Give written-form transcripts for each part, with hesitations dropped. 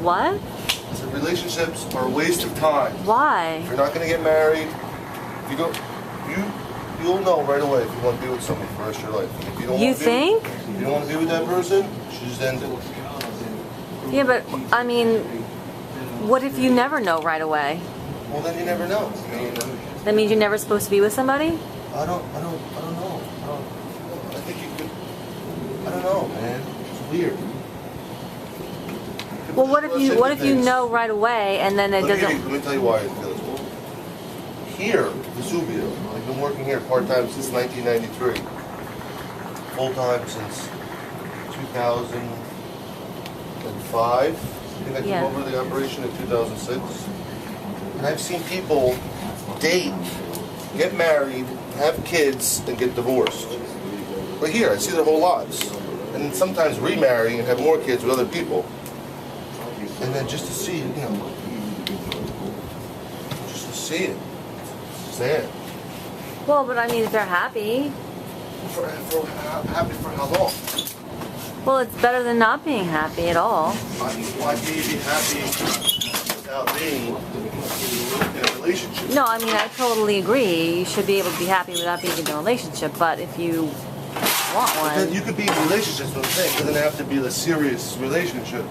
What? So relationships are a waste of time. Why? If you're not going to get married, if you go, you'll know right away if you want to be with someone for the rest of your life. If you don't You want to think? If you don't want to be with that person, you should just end it. Yeah, but I mean, what if you never know right away? Well, then you never know. I mean, That means you're never supposed to be with somebody? I don't know. I think you could. I don't know, man. It's weird. Well, what if you know right away and then it doesn't? Let me tell you why I feel this way. Here, Vesuvio, I've been working here part-time since 1993. Full-time since 2005. I think I took over the operation in 2006. And I've seen people date, get married, have kids, and get divorced. But here, I see their whole lives. And then sometimes remarry and have more kids with other people. And then just to see, you know, just to see it. Sad. Well, but I mean, if they're happy. Happy for how long? Well, it's better than not being happy at all. Why can you be happy without being in a relationship? No, I mean, I totally agree. You should be able to be happy without being in a relationship, but if you want one. Then you could be in relationships with a thing. It doesn't have to be a serious relationship.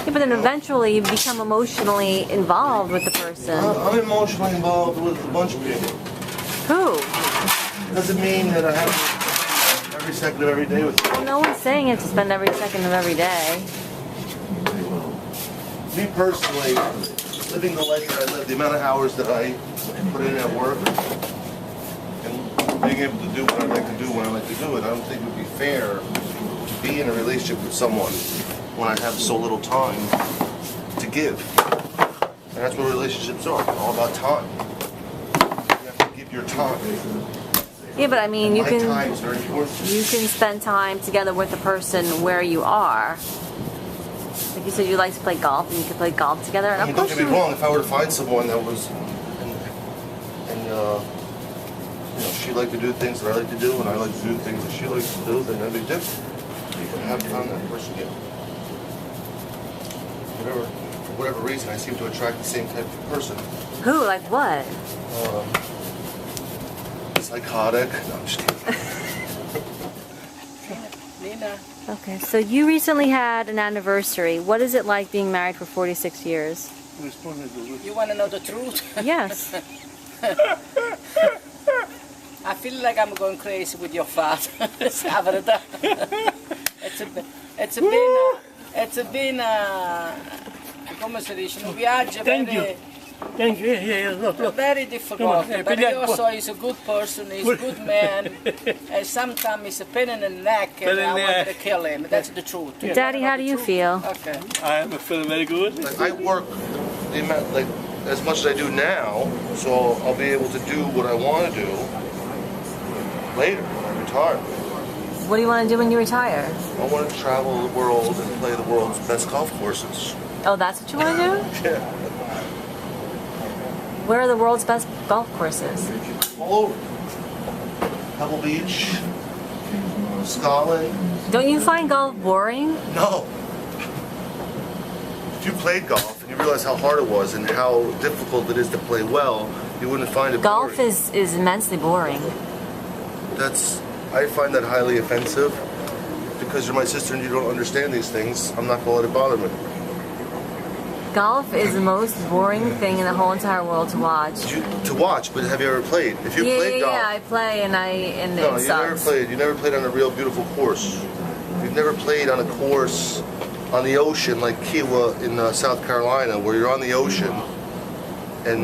Yeah, but then eventually you become emotionally involved with the person. I'm emotionally involved with a bunch of people. Who? Doesn't mean that I have to every second of every day with you. Well, no one's saying you have to spend every second of every day. Me personally, living the life that I live, the amount of hours that I put in at work, and being able to do what I like to do when I like to do it, I don't think it would be fair to be in a relationship with someone when I have so little time to give. And that's what relationships are, all about time. You have to give your time. Yeah, but I mean, you My can time is very important. spend time together with the person where you are. Like you said, you like to play golf, and you could play golf together. And I mean, of don't course get me you. wrong. If I were to find someone that was, you know, she liked to do things that I like to do, and I like to do things that she likes to do, then that'd be different. But I haven't found that person yet. For whatever reason, I seem to attract the same type of person. Who? Like what? Psychotic. No, I'm just kidding. Nina. Okay, so you recently had an anniversary. What is it like being married for 46 years? You want to know the truth? Yes. I feel like I'm going crazy with your father. Sabrata. It's been come si dice, un viaggio Thank you. Look. very difficult. But he also is a good person, he's a good man, and sometimes he's a pain in the neck, and I wanted to kill him. That's the truth. Daddy, how do you feel? Okay. I am feeling very good. Like, I work the amount, like as much as I do now, so I'll be able to do what I want to do later when I retire. What do you want to do when you retire? I want to travel the world and play the world's best golf courses. Oh, that's what you want to do? Yeah, Where are the world's best golf courses? all over. Pebble Beach, Scotland. Don't you find golf boring? No. If you played golf and you realize how hard it was and how difficult it is to play well, you wouldn't find it Golf boring. is immensely boring. I find that highly offensive. Because you're my sister and you don't understand these things, I'm not going to let it bother me. Golf is the most boring thing in the whole entire world to watch. To watch, but have you ever played? If you played golf, I play and no, it you sucks. never played. You never played on a real beautiful course. You've never played on a course on the ocean like Kiwa in South Carolina, where you're on the ocean and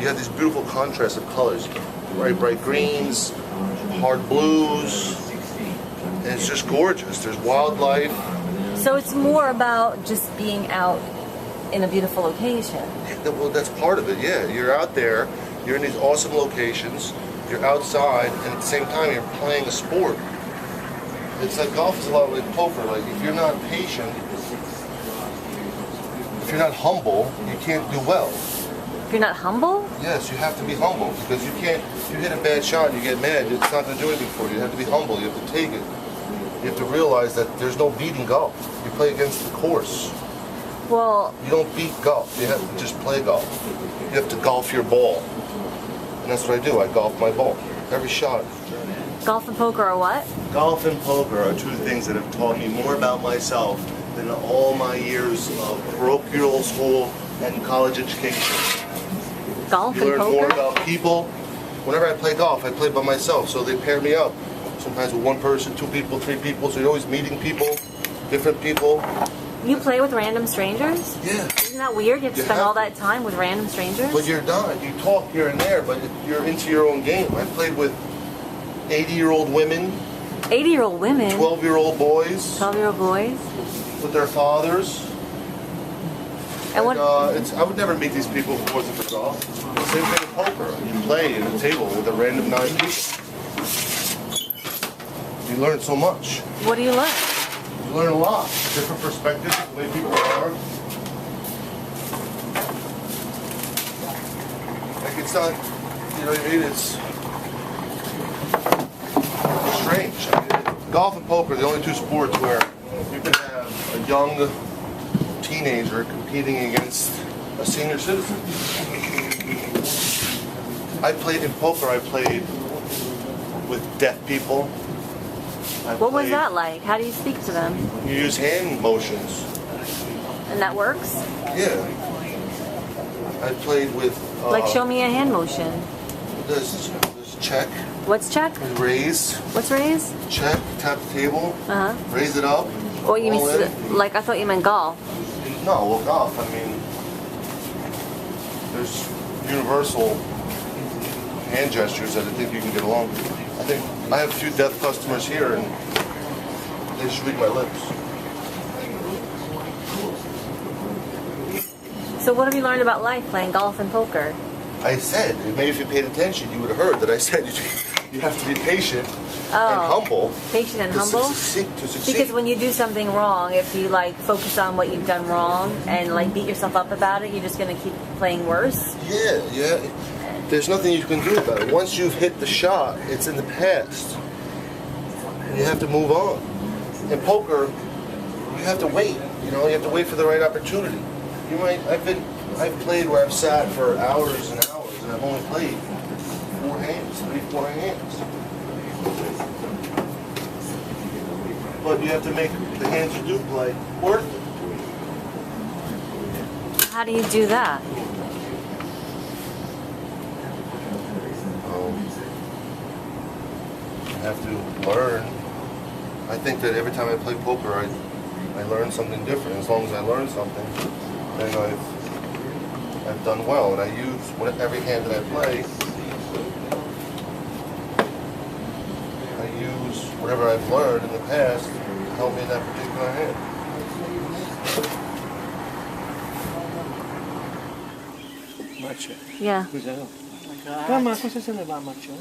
you have these beautiful contrasts of colors, bright greens, hard blues, and it's just gorgeous. There's wildlife. So it's more about just being out in a beautiful location. Well, that's part of it, yeah. You're out there, you're in these awesome locations, you're outside, and at the same time you're playing a sport. It's like golf is a lot like poker. Like, if you're not patient, if you're not humble, you can't do well. If you're not humble? Yes, you have to be humble, because you can't, if you hit a bad shot and you get mad, it's not going to do anything for you. You have to be humble, you have to take it. You have to realize that there's no beating golf. You play against the course. Well, You don't beat golf. You have to just play golf. You have to golf your ball. And that's what I do. I golf my ball. Every shot. golf and poker are what? Golf and poker are two things that have taught me more about myself than all my years of parochial school and college education. Golf You and learn poker? more about people. Whenever I play golf, I play by myself, so they pair me up. Sometimes with one person, 2 people, 3 people, so you're always meeting people, different people. You play with random strangers? Yeah. Isn't that weird? You have to You spend have all to. that time with random strangers? But you're not. You talk here and there, but you're into your own game. I played with 80-year-old women, 80-year-old women? 12-year-old boys 12-year-old boys? with their fathers. And what? I would never meet these people if it wasn't for golf. Same thing with poker. You play at a table with a random 9 people. You learn so much. What do you learn? You learn a lot. Different perspectives, the way people are. Like it's not, you know what I mean? It's strange. I mean, golf and poker are the only 2 sports where you can have a young teenager competing against a senior citizen. I played in poker. I played with deaf people. What was that like? How do you speak to them? You use hand motions. And that works? Yeah. I played with. Like, show me a hand motion. There's check, What's check? raise, What's raise? check, tap the table, Uh-huh. raise it up. Or you all in. mean, like, I thought you meant golf. No, well, golf. I mean, there's universal hand gestures that I think you can get along with. I think I have a few deaf customers here, and they just read my lips. So what have you learned about life playing golf and poker? I said, maybe if you paid attention, you would have heard that I said you have to be patient and humble. Patient and to humble? succeed. Because when you do something wrong, if you like focus on what you've done wrong and like beat yourself up about it, you're just gonna keep playing worse. Yeah. There's nothing you can do about it. Once you've hit the shot, it's in the past. You have to move on. In poker, you have to wait. You know, you have to wait for the right opportunity. I've played where I've sat for hours and hours, and I've only played 4 hands, 3-4 hands. But you have to make the hands you do play worth it. How do you do that? I have to learn. I think that every time I play poker, I learn something different. As long as I learn something, then I've done well. And I use every hand that I play. I use whatever I've learned in the past to help me in that particular hand. Macho. Yeah. Scusa, no. Ma cosa se ne va, Macho?